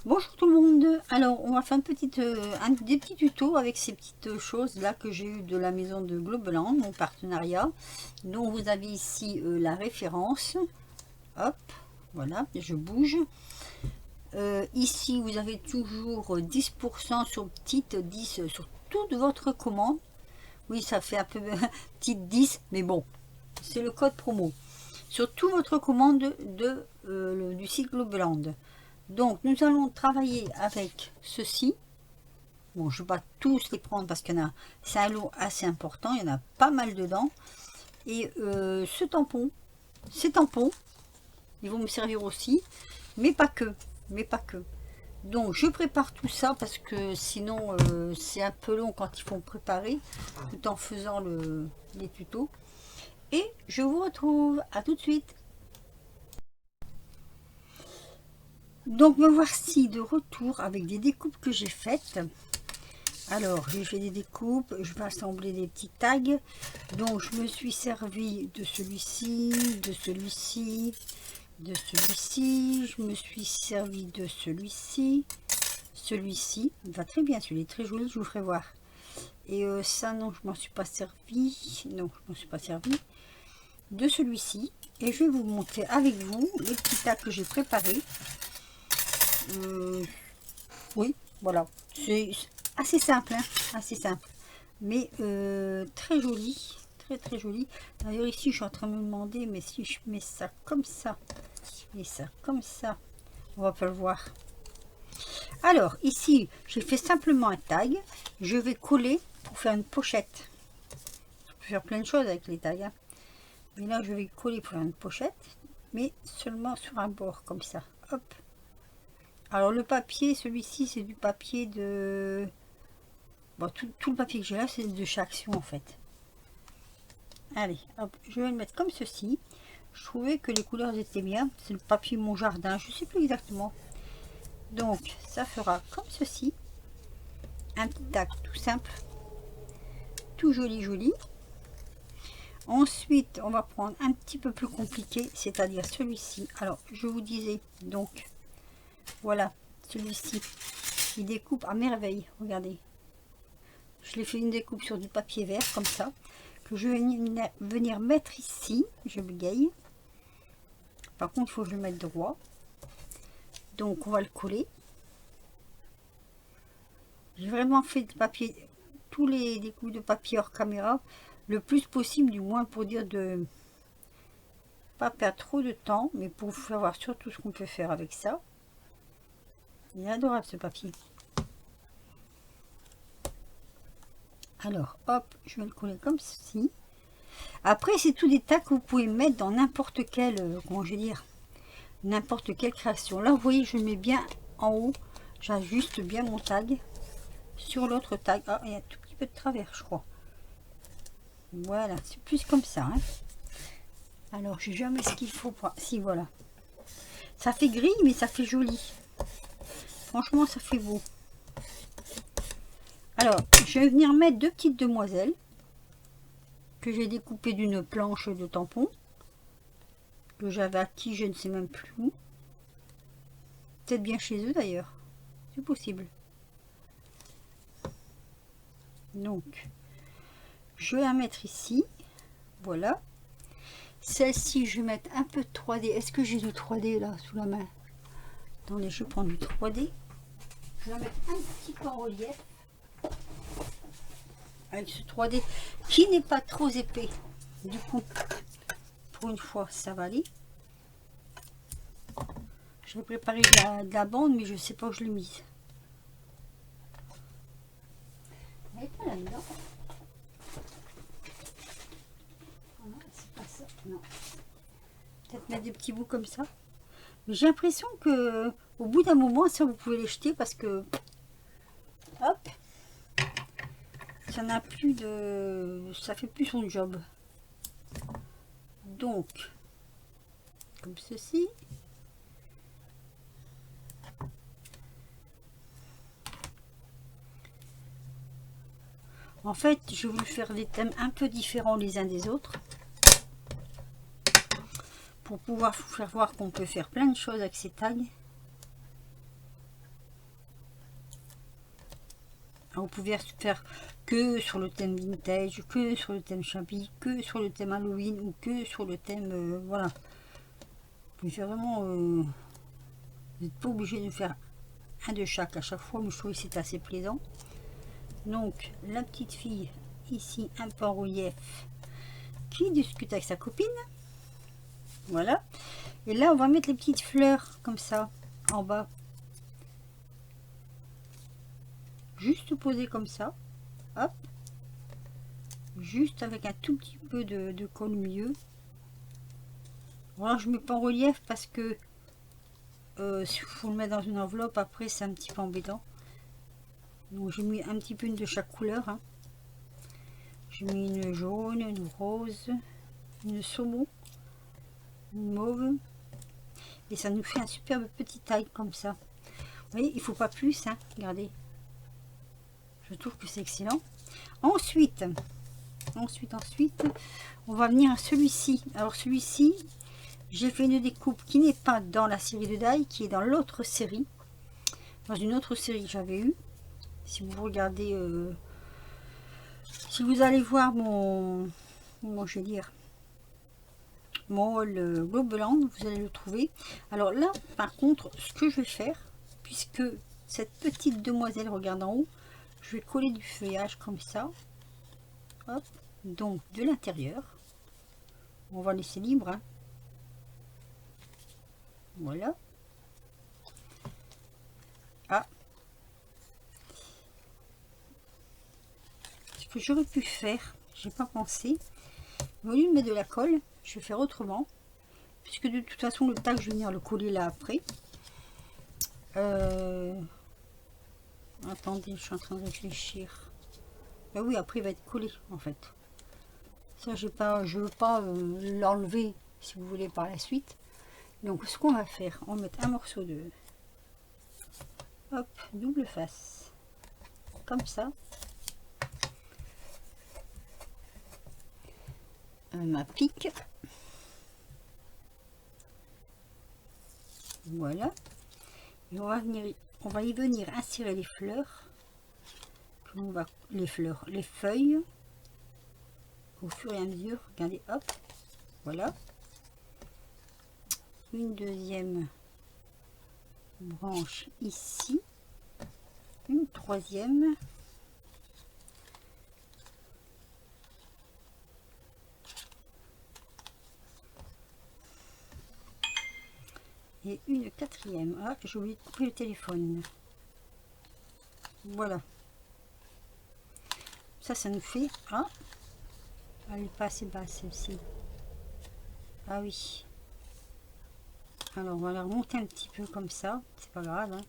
Bonjour tout le monde. Alors on va faire des petits tutos avec ces petites choses là que j'ai eu de la maison de Globeland, mon partenariat, dont vous avez ici la référence. Hop, voilà, je bouge. Ici vous avez toujours 10% sur petite, 10 sur toute votre commande. Oui, ça fait un peu petite 10, mais bon, c'est le code promo. Sur toute votre commande du site Globeland. Donc nous allons travailler avec ceci. Bon, je ne vais pas tous les prendre parce qu'il y en a, c'est un lot assez important, il y en a pas mal dedans. Et ces tampons, ils vont me servir aussi, mais pas que, Donc je prépare tout ça parce que sinon c'est un peu long quand il faut me préparer, tout en faisant les tutos. Et je vous retrouve, à tout de suite. Donc me voici de retour avec des découpes que j'ai faites. Alors j'ai fait des découpes, je vais assembler des petits tags. Donc je me suis servi de celui-ci, de celui-ci, de celui-ci. Je me suis servi de celui-ci, celui-ci. Il va très bien, celui-là est très joli, je vous ferai voir. Et ça non, je m'en suis pas servi. Non, je m'en suis pas servi. De celui-ci. Et je vais vous montrer avec vous les petits tags que j'ai préparés. Oui, voilà, c'est assez simple, hein, assez simple, mais très joli, très joli. D'ailleurs ici je suis en train de me demander, mais si je mets ça comme ça et ça comme ça, on va pas le voir. Alors ici j'ai fait simplement un tag, je vais coller pour faire une pochette. Je peux faire plein de choses avec les tags, hein. Mais là je vais coller pour faire une pochette, mais seulement sur un bord comme ça, hop. Alors le papier, celui-ci c'est du papier de... Bon, tout le papier que j'ai là c'est de chez Action en fait. Allez, hop, je vais le mettre comme ceci. Je trouvais que les couleurs étaient bien. C'est le papier Mon Jardin, je sais plus exactement. Donc ça fera comme ceci. Un petit tag tout simple. Tout joli. Ensuite, on va prendre un petit peu plus compliqué, c'est-à-dire celui-ci. Alors, je vous disais, donc, voilà, celui-ci. Il découpe à merveille, regardez. Je l'ai fait une découpe sur du papier vert, comme ça, que je vais venir mettre ici. Je bégaye. Par contre, il faut que je le mette droit. Donc, on va le coller. J'ai vraiment fait de papier, tous les découpes de papier hors caméra, le plus possible, du moins pour dire de pas perdre trop de temps, mais pour vous faire voir surtout ce qu'on peut faire avec ça. Il est adorable ce papier. Alors, hop, je vais le coller comme ceci. Après, c'est tout des tags que vous pouvez mettre dans n'importe quelle, comment je vais dire, n'importe quelle création. Là, vous voyez, je mets bien en haut, j'ajuste bien mon tag sur l'autre tag. Ah, il y a un tout petit peu de travers, je crois. Voilà, c'est plus comme ça, hein. Alors, je sais jamais ce qu'il faut pour... Si, voilà. Ça fait gris, mais ça fait joli. Franchement, ça fait beau. Alors, je vais venir mettre deux petites demoiselles que j'ai découpées d'une planche de tampons que j'avais acquis, je ne sais même plus où. Peut-être bien chez eux d'ailleurs. C'est possible. Donc, je vais la mettre ici. Voilà. Celle-ci, je vais mettre un peu de 3D. Est-ce que j'ai du 3D là sous la main? Attendez, je prends du 3D. Je vais la mettre un petit peu en relief. Avec ce 3D qui n'est pas trop épais. Du coup, pour une fois, ça va aller. Je vais préparer de la bande, mais je ne sais pas où je l'ai mise. Elle n'est pas là-dedans. Voilà, c'est pas ça. Non. Peut-être mettre des petits bouts comme ça. Mais j'ai l'impression que au bout d'un moment, ça vous pouvez les jeter parce que hop, ça n'a plus de, ça fait plus son job. Donc, comme ceci. En fait, je vais vous faire des thèmes un peu différents les uns des autres. Pour pouvoir vous faire voir qu'on peut faire plein de choses avec ces tags. Alors, vous pouvez faire que sur le thème vintage, que sur le thème shabby, que sur le thème Halloween ou que sur le thème voilà. Vous pouvez faire vraiment, vous n'êtes pas obligé de faire un de chaque à chaque fois, mais je trouve que c'est assez plaisant. Donc la petite fille ici un peu en relief qui discute avec sa copine, voilà. Et là on va mettre les petites fleurs comme ça en bas, juste posées comme ça, hop, juste avec un tout petit peu de colle au milieu. Voilà, je mets pas en relief parce que si faut le mettre dans une enveloppe après c'est un petit peu embêtant, donc j'ai mis un petit peu une de chaque couleur, hein. J'ai mis une jaune, une rose, une saumon, une mauve, et ça nous fait un superbe petit taille comme ça. Vous voyez, il faut pas plus, hein. Regardez, je trouve que c'est excellent. Ensuite, on va venir à celui-ci. Alors celui-ci, j'ai fait une découpe qui n'est pas dans la série de die, qui est dans l'autre série, dans une autre série que j'avais eu. Si vous regardez, si vous allez voir mon, comment je vais dire, mon haul Globeland, vous allez le trouver. Alors là, par contre, ce que je vais faire, puisque cette petite demoiselle regarde en haut, je vais coller du feuillage comme ça. Hop, donc de l'intérieur, on va laisser libre, hein. Voilà. Ah, ce que j'aurais pu faire, j'ai pas pensé, au lieu de mettre de la colle, je vais faire autrement, puisque de toute façon le tag je vais venir le coller là après. Attendez, je suis en train de réfléchir. Ah oui, après il va être collé en fait. Ça, je veux pas l'enlever si vous voulez par la suite. Donc ce qu'on va faire, on va mettre un morceau de, hop, double face, comme ça. Ma pique. Voilà. Et on va y venir insérer les fleurs. On va, les feuilles, au fur et à mesure. Regardez, hop, voilà. Une deuxième branche ici, une troisième, et une quatrième. Ah, j'ai oublié de couper le téléphone. Voilà, ça nous fait, ah, elle n'est pas assez basse celle-ci. Ah oui, alors on va la remonter un petit peu comme ça, c'est pas grave, hein.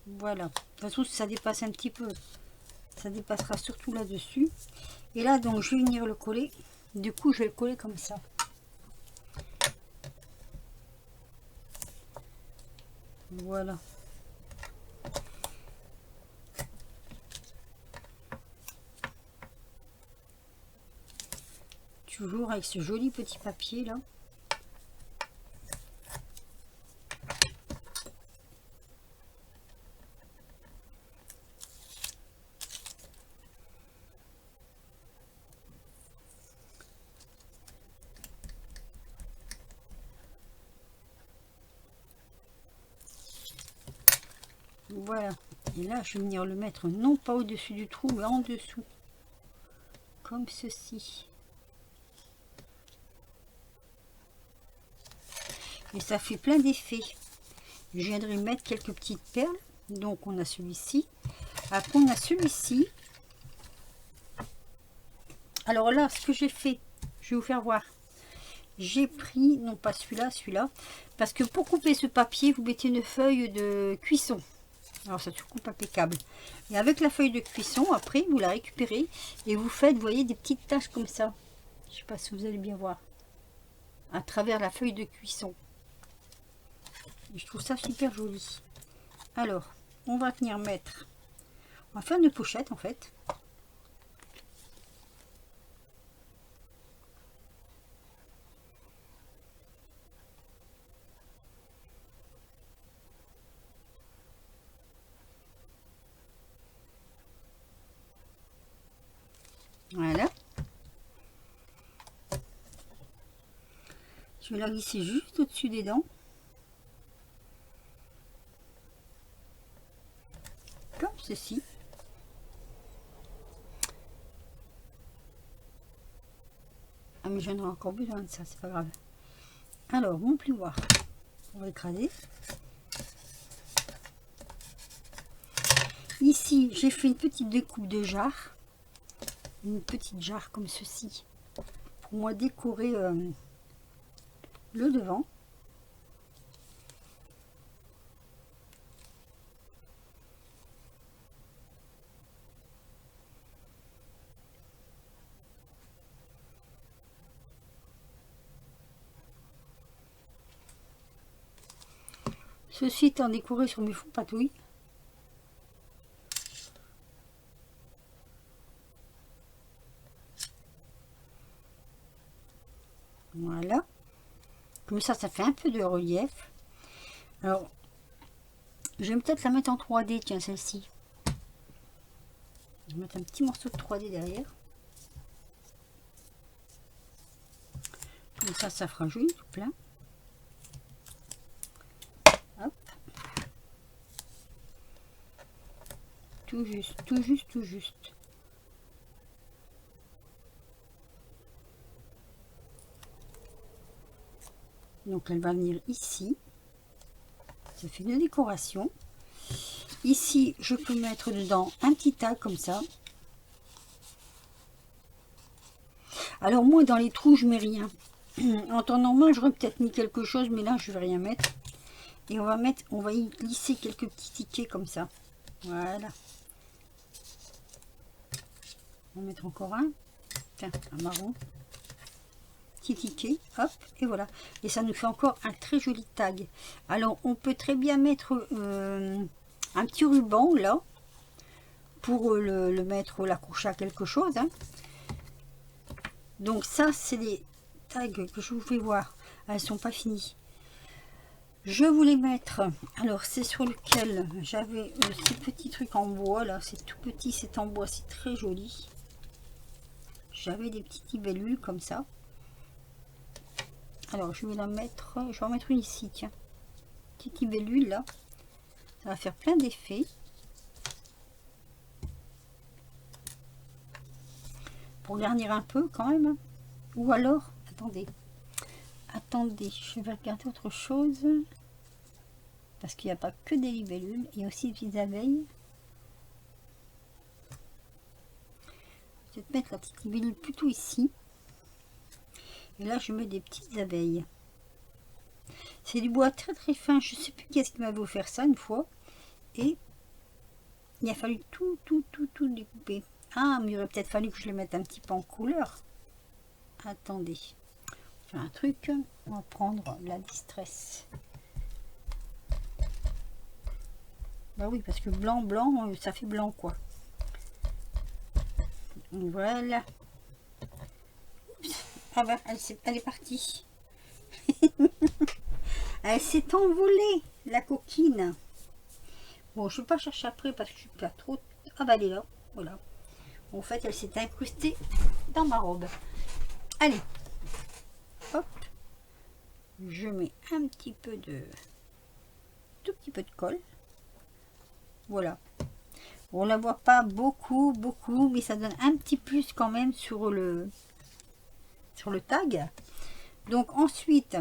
Voilà, de toute façon si ça dépasse un petit peu, ça dépassera surtout là dessus. Et là donc je vais venir le coller, du coup je vais le coller comme ça. Voilà, toujours avec ce joli petit papier là. Voilà, et là je vais venir le mettre non pas au dessus du trou mais en dessous, comme ceci. Et ça fait plein d'effets. Je viendrai mettre quelques petites perles. Donc on a celui-ci, après on a celui-ci. Alors là ce que j'ai fait, je vais vous faire voir, j'ai pris, non pas celui-là, celui-là, parce que pour couper ce papier vous mettez une feuille de cuisson. Alors ça se coupe impeccable. Et avec la feuille de cuisson, après vous la récupérez et vous faites, vous voyez, des petites taches comme ça. Je sais pas si vous allez bien voir à travers la feuille de cuisson. Et je trouve ça super joli. Alors on va venir mettre, on va faire une pochette en fait. Je vais la glisser juste au-dessus des dents. Comme ceci. Ah mais j'en ai encore besoin de ça, c'est pas grave. Alors, mon plioir, on va écraser. Ici, j'ai fait une petite découpe de jarre. Une petite jarre comme ceci. Pour moi décorer le devant. Ceci étant décoré sur mes fonds patouilles. Voilà. Comme ça fait un peu de relief. Alors, je vais peut-être la mettre en 3D, tiens, celle-ci. Je vais mettre un petit morceau de 3D derrière. Comme ça fera joli tout plein. Hop. Tout juste, tout juste, tout juste. Donc elle va venir ici. Ça fait une décoration. Ici, je peux mettre dedans un petit tag comme ça. Alors moi, dans les trous, je mets rien. En temps normal, j'aurais peut-être mis quelque chose, mais là, je vais rien mettre. Et on va y glisser quelques petits tickets comme ça. Voilà. On va mettre encore un. Tiens, un marron. Petit ticket, hop, et voilà. Et ça nous fait encore un très joli tag. Alors, on peut très bien mettre un petit ruban là pour le mettre, l'accrocher à quelque chose. Hein. Donc ça, c'est les tags que je vous fais voir. Elles sont pas finies. Je voulais mettre, alors c'est sur lequel j'avais ces petits trucs en bois là, c'est tout petit, c'est en bois, c'est très joli. J'avais des petites libellules comme ça. Alors je vais la mettre, je vais en mettre une ici, tiens. Petite libellule là, ça va faire plein d'effets. Pour garnir un peu quand même. Ou alors, attendez, je vais regarder autre chose. Parce qu'il n'y a pas que des libellules, il y a aussi des petites abeilles. Je vais te mettre la petite libellule plutôt ici. Et là, je mets des petites abeilles. C'est du bois très très fin. Je ne sais plus qui est-ce qui m'avait offert ça une fois. Et il a fallu tout découper. Ah, mais il aurait peut-être fallu que je le mette un petit peu en couleur. Attendez. Je fais un truc. On va prendre la distress. Bah oui, parce que blanc, ça fait blanc quoi. Voilà. Oups. Ah bah, elle est partie. Elle s'est envolée, la coquine. Bon, je ne vais pas chercher après parce que je suis pas trop... Ah bah elle est là, voilà. En fait, elle s'est incrustée dans ma robe. Allez, hop. Je mets un petit peu de... tout petit peu de colle. Voilà. On la voit pas beaucoup, mais ça donne un petit plus quand même sur le tag. Donc ensuite,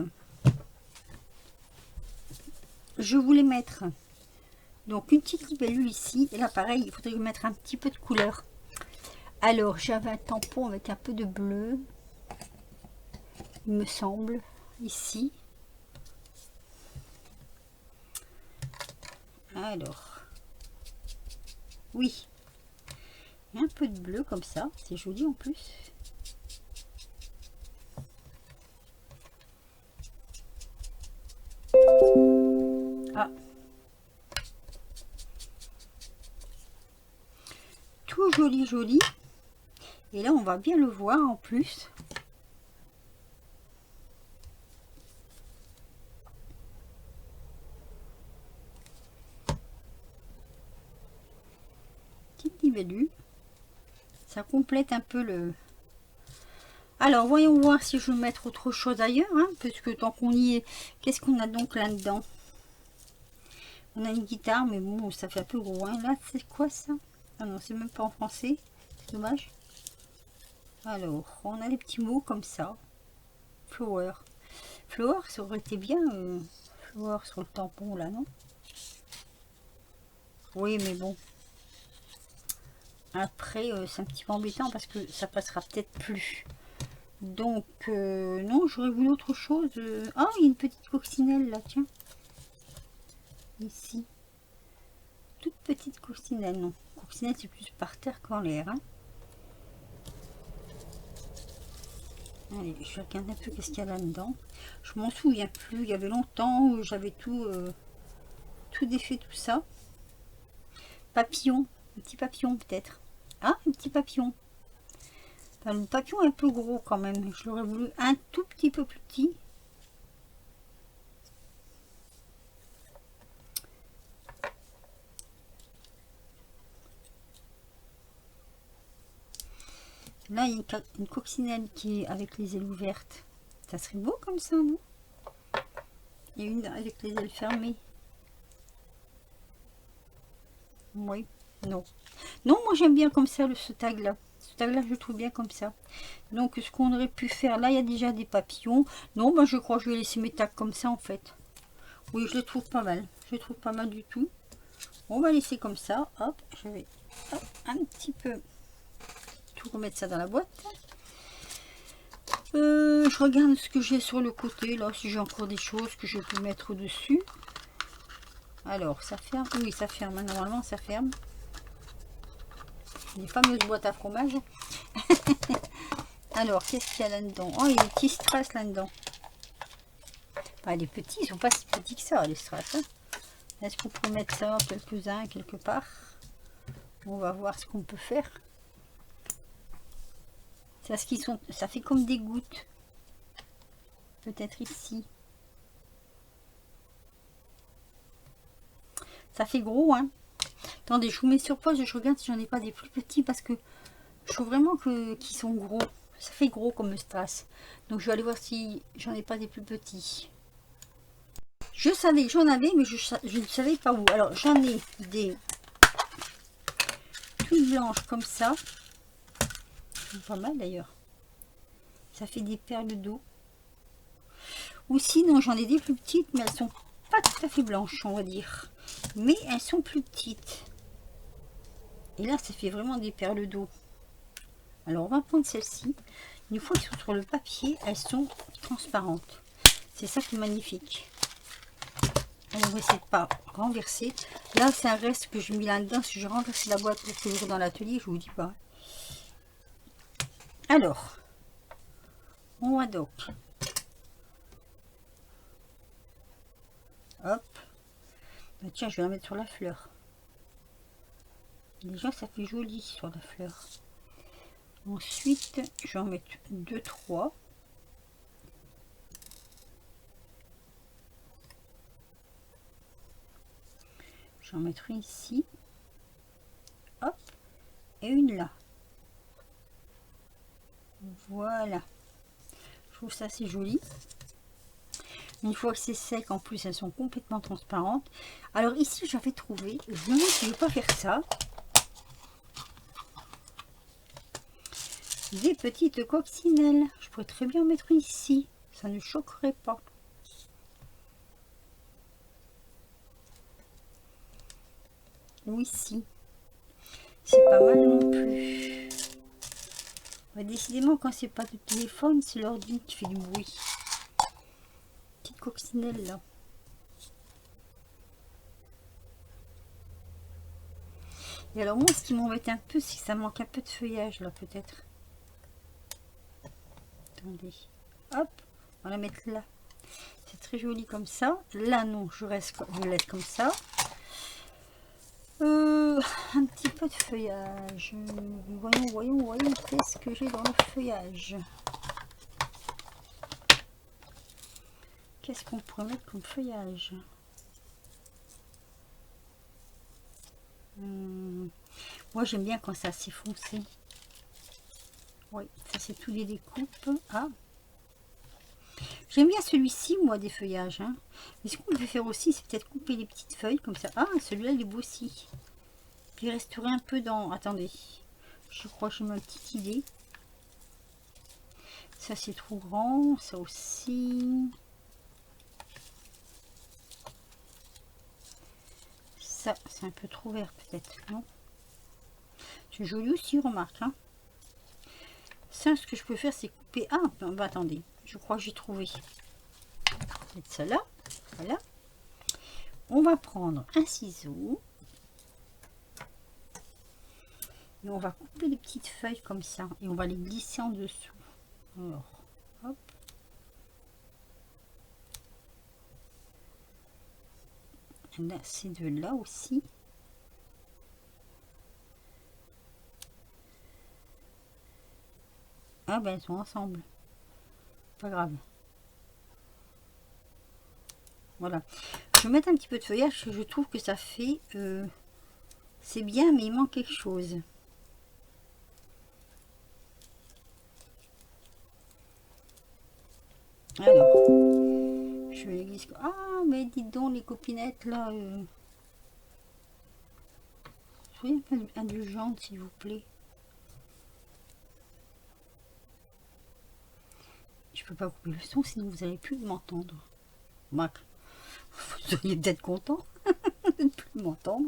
je voulais mettre donc une petite libellule ici. Et là, pareil, il faudrait mettre un petit peu de couleur. Alors, j'avais un tampon avec un peu de bleu, il me semble, ici. Alors, oui, un peu de bleu comme ça, c'est joli en plus. Ah, tout joli, joli. Et là, on va bien le voir en plus. Petite libellule. Ça complète un peu Alors, voyons voir si je veux mettre autre chose ailleurs, hein, parce que tant qu'on y est, qu'est-ce qu'on a donc là-dedans? On a une guitare, mais bon, ça fait un peu gros, hein. Là, c'est quoi ça? Ah non, c'est même pas en français, c'est dommage. Alors, on a des petits mots comme ça. Flower. Flower, ça aurait été bien. Flower sur le tampon, là, non? Oui, mais bon. Après, c'est un petit peu embêtant parce que ça passera peut-être plus. Donc, non, j'aurais voulu autre chose. Ah, il y a une petite coccinelle, là, tiens. Ici. Toute petite coccinelle, non. Coccinelle, c'est plus par terre qu'en l'air, hein. Allez, je regarde un peu qu'est-ce qu'il y a là-dedans. Je m'en souviens plus. Il y avait longtemps où j'avais tout défait, tout ça. Papillon. Un petit papillon, peut-être. Ah, un petit papillon. Enfin, le papillon est un peu gros quand même. Je l'aurais voulu un tout petit peu plus petit. Là, il y a une coccinelle qui est avec les ailes ouvertes. Ça serait beau comme ça, non? Il y a une avec les ailes fermées. Oui, non. Non, moi j'aime bien comme ça ce tag-là. Ce tag-là, je le trouve bien comme ça. Donc, ce qu'on aurait pu faire, là, il y a déjà des papillons. Non, bah, je crois que je vais laisser mes tags comme ça, en fait. Oui, je les trouve pas mal. Je les trouve pas mal du tout. On va laisser comme ça. Hop, je vais hop, un petit peu tout remettre ça dans la boîte. Je regarde ce que j'ai sur le côté, là, si j'ai encore des choses que je peux mettre dessus. Alors, ça ferme. Oui, ça ferme. Normalement, ça ferme. Les fameuses boîtes à fromage. Alors, qu'est-ce qu'il y a là-dedans? Oh, il y a des petits strass là-dedans. Enfin, les petits, ils sont pas si petits que ça, les strass. Hein. Est-ce qu'on peut mettre ça, quelques-uns, quelque part? On va voir ce qu'on peut faire. C'est ce qu'ils sont, ça fait comme des gouttes. Peut-être ici. Ça fait gros, hein. Attendez, je vous mets sur pause, je regarde si j'en ai pas des plus petits parce que je trouve vraiment qu'ils sont gros. Ça fait gros comme strass. Donc je vais aller voir si j'en ai pas des plus petits. Je savais que j'en avais, mais je ne savais pas où. Alors j'en ai des toutes blanches comme ça. Pas mal d'ailleurs. Ça fait des perles d'eau. Ou sinon j'en ai des plus petites, mais elles sont pas tout à fait blanches, on va dire. Mais elles sont plus petites. Et là, ça fait vraiment des perles d'eau. Alors, on va prendre celle-ci. Une fois qu'elles sont sur le papier, elles sont transparentes. C'est ça qui est magnifique. Alors, on va essayer de pas renverser. Là, c'est un reste que je mets là-dedans. Si je renverse la boîte pour toujours dans l'atelier, je vous dis pas. Alors, on va donc. Hop. Bah, tiens, je vais la mettre sur la fleur. Déjà, ça fait joli sur la fleur. Ensuite, je vais en mettre 2-3. J'en mettrai ici. Hop. Et une là. Voilà. Je trouve ça assez joli. Une fois que c'est sec, en plus, elles sont complètement transparentes. Alors ici, j'avais trouvé, je me demande si je ne vais pas faire ça. Des petites coccinelles. Je pourrais très bien en mettre ici. Ça ne choquerait pas. Ou ici. C'est pas mal non plus. Ouais, décidément, quand c'est pas de téléphone, c'est l'ordi qui fait du bruit. Petite coccinelle là. Et alors moi, ce qui m'embête un peu, c'est que ça manque un peu de feuillage là, peut-être. Attendez. Hop, on va la mettre là. C'est très joli comme ça. Là, non, je laisse comme ça. Un petit peu de feuillage. Voyons, qu'est-ce que j'ai dans le feuillage. Qu'est-ce qu'on pourrait mettre comme feuillage? Moi, j'aime bien quand c'est assez foncé. Oui, ça c'est tous les découpes. Ah, j'aime bien celui-ci, moi, des feuillages. Hein. Mais ce qu'on peut faire aussi, c'est peut-être couper les petites feuilles comme ça. Ah, celui-là, il est beau aussi. Puis il resterait un peu dans... Attendez, je crois que j'ai ma petite idée. Ça, c'est trop grand. Ça aussi. Ça, c'est un peu trop vert, peut-être, non? C'est joli aussi, remarque. Hein. Ça, ce que je peux faire, c'est couper... Ah, bah, attendez, je crois que j'ai trouvé. Mettre ça là. Voilà. On va prendre un ciseau. Et on va couper les petites feuilles comme ça. Et on va les glisser en dessous. Alors, hop. Là, c'est de là aussi. Ah ben, elles sont ensemble. Pas grave. Voilà. Je vais mettre un petit peu de feuillage. Je trouve que ça fait... c'est bien, mais il manque quelque chose. Alors, je vais les glisser. Ah, mais dites donc, les copinettes, là. Soyez un peu indulgente, s'il vous plaît. Je peux pas couper le son, sinon vous n'allez plus m'entendre. Mac, vous seriez peut-être content de ne plus m'entendre.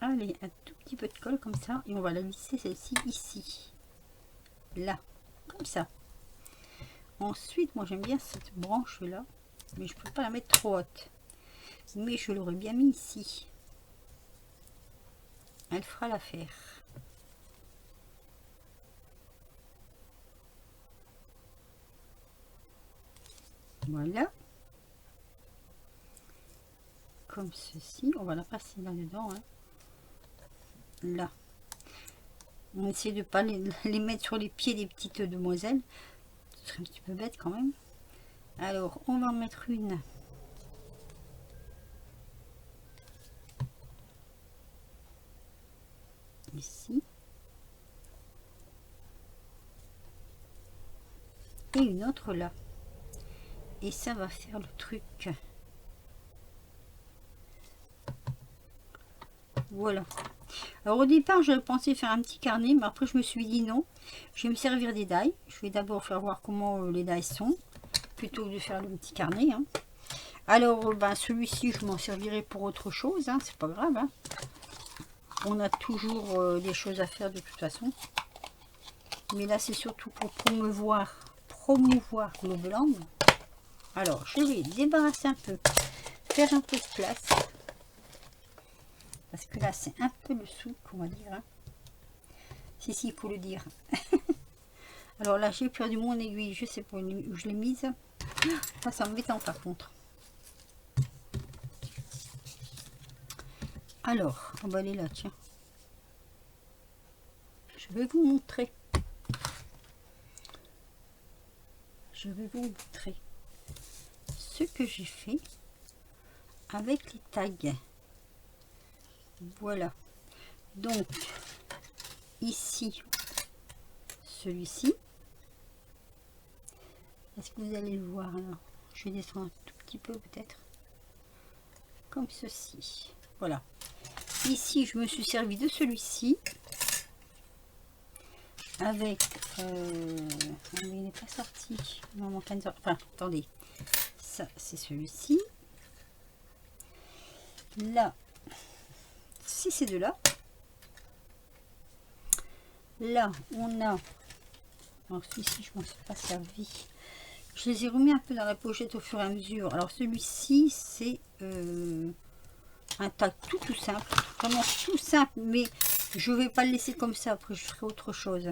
Allez, un tout petit peu de colle comme ça. Et on va la glisser celle-ci ici. Là, comme ça. Ensuite, moi j'aime bien cette branche là, mais je peux pas la mettre trop haute. Mais je l'aurais bien mis ici. Elle fera l'affaire. Voilà. Comme ceci. On va la passer là-dedans. Hein. Là. On essaie de pas les mettre sur les pieds des petites demoiselles. Ce serait un petit peu bête quand même. Alors, on va en mettre une. Ici. Et une autre là. Et ça va faire le truc. Voilà. Alors au départ, j'avais pensé faire un petit carnet, mais après je me suis dit non. Je vais me servir des die. Je vais d'abord faire voir comment les die sont, plutôt que de faire le petit carnet. Hein. Alors, ben, celui-ci, je m'en servirai pour autre chose. Hein, c'est pas grave. Hein. On a toujours des choses à faire de toute façon. Mais là, c'est surtout pour promouvoir le blanc. Alors, je vais débarrasser un peu, faire un peu de place. Parce que là, c'est un peu le souk, on va dire. Hein. Si, il faut le dire. Alors là, j'ai perdu mon aiguille. Je sais pas où je l'ai mise. Ça m'embêtant par contre. Alors, on va aller là, tiens. Je vais vous montrer. Je vais vous montrer ce que j'ai fait avec les tags. Voilà. Donc, ici, celui-ci. Est-ce que vous allez le voir alors? Je vais descendre un tout petit peu peut-être. Comme ceci. Voilà. Ici, je me suis servi de celui-ci. Avec... il n'est pas sorti. Non, enfin, attendez. Ça, c'est celui-ci. Là, si c'est de là. Là, on a... Alors, celui-ci, je ne m'en suis pas servi. Je les ai remis un peu dans la pochette au fur et à mesure. Alors, celui-ci, c'est un tag tout simple. Vraiment tout simple, mais je vais pas le laisser comme ça. Après, je ferai autre chose.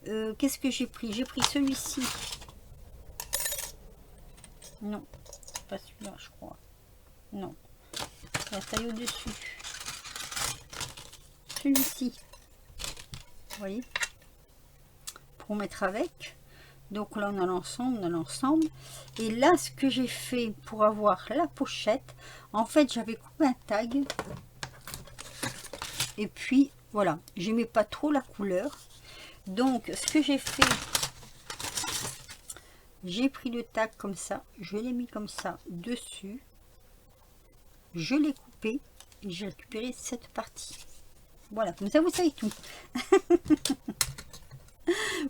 Qu'est-ce que j'ai pris? J'ai pris celui-ci. Non, pas celui-là, je crois. Non. La taille au-dessus. Celui-ci. Vous voyez? Pour mettre avec. Donc là, on a l'ensemble, Et là, ce que j'ai fait pour avoir la pochette, en fait, j'avais coupé un tag. Et puis, voilà, j'aimais pas trop la couleur. Donc, ce que j'ai fait, j'ai pris le tac comme ça, je l'ai mis comme ça dessus, je l'ai coupé et j'ai récupéré cette partie. Voilà, comme ça vous savez tout.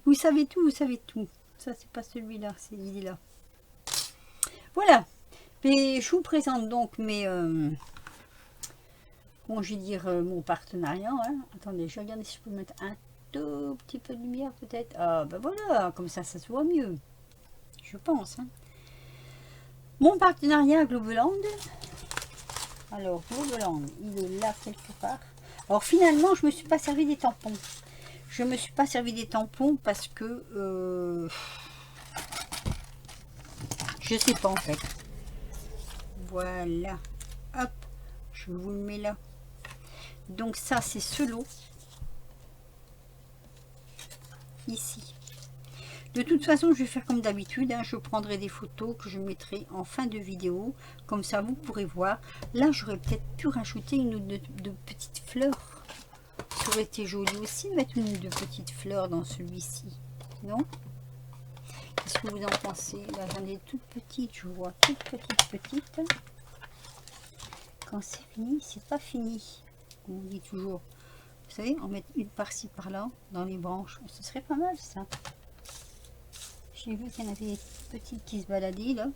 Vous savez tout, vous savez tout. Ça, c'est pas celui-là, c'est celui-là. Voilà. Et je vous présente donc mes... comment je vais dire, mon partenariat. Hein. Attendez, je vais regarder si je peux mettre un tout petit peu de lumière peut-être. Ah ben voilà, comme ça se voit mieux. Je pense. Hein. Mon partenariat Globeland. Alors, Globeland, il est là quelque part. Alors finalement, je me suis pas servi des tampons. Je me suis pas servi des tampons parce que... je sais pas en fait. Voilà. Hop. Je vous le mets là. Donc ça, c'est ce lot. Ici. De toute façon, je vais faire comme d'habitude. Hein, je prendrai des photos que je mettrai en fin de vidéo. Comme ça, vous pourrez voir. Là, j'aurais peut-être pu rajouter une ou deux petites fleurs. Ça aurait été joli aussi de mettre une ou deux petites fleurs dans celui-ci. Non? Qu'est-ce que vous en pensez? Là, j'en ai toutes petites, je vois. Toutes petites. Quand c'est fini, c'est pas fini. Comme on dit toujours. Vous savez, en mettre une par-ci, par-là, dans les branches. Ce serait pas mal, ça. J'ai vu qu'il y en avait des petites qui se baladaient, là.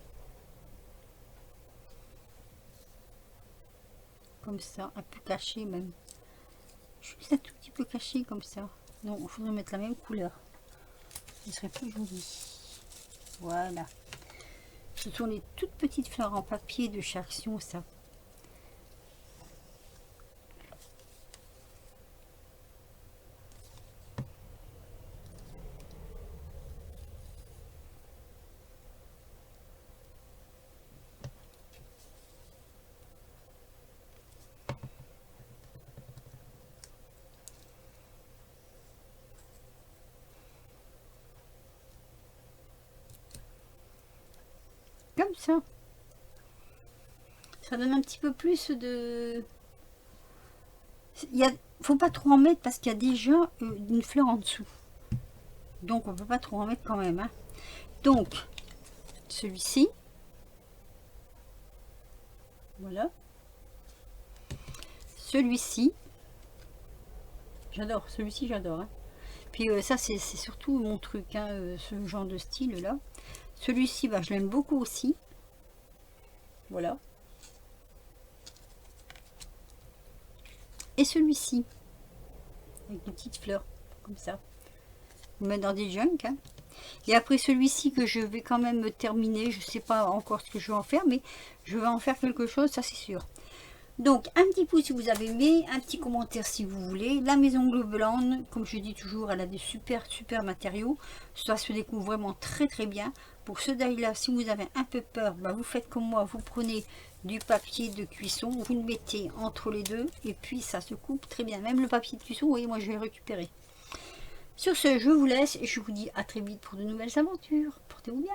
Comme ça, un peu caché même. Juste un tout petit peu caché comme ça. Non, il faudrait mettre la même couleur. Ce serait plus joli. Voilà. Ce sont les toutes petites fleurs en papier de chez Action, ça. Comme ça. Ça donne un petit peu plus de... Faut pas trop en mettre parce qu'il y a déjà une fleur en dessous. Donc on peut pas trop en mettre quand même. Hein. Donc, celui-ci. Voilà. Celui-ci. J'adore. Celui-ci, j'adore. Hein. Puis ça, c'est surtout mon truc. Hein, ce genre de style-là. Celui-ci, bah, je l'aime beaucoup aussi. Voilà. Et celui-ci. Avec des petites fleurs. Comme ça. Vous mettez dans des junks. Hein. Et après celui-ci que je vais quand même terminer. Je ne sais pas encore ce que je vais en faire. Mais je vais en faire quelque chose. Ça, c'est sûr. Donc, un petit pouce si vous avez aimé, un petit commentaire si vous voulez. La maison Globeland, comme je dis toujours, elle a des super matériaux. Ça se découvre vraiment très bien. Pour ce die-là, si vous avez un peu peur, bah vous faites comme moi, vous prenez du papier de cuisson, vous le mettez entre les deux et puis ça se coupe très bien. Même le papier de cuisson, vous voyez, moi je vais le récupérer. Sur ce, je vous laisse et je vous dis à très vite pour de nouvelles aventures. Portez-vous bien.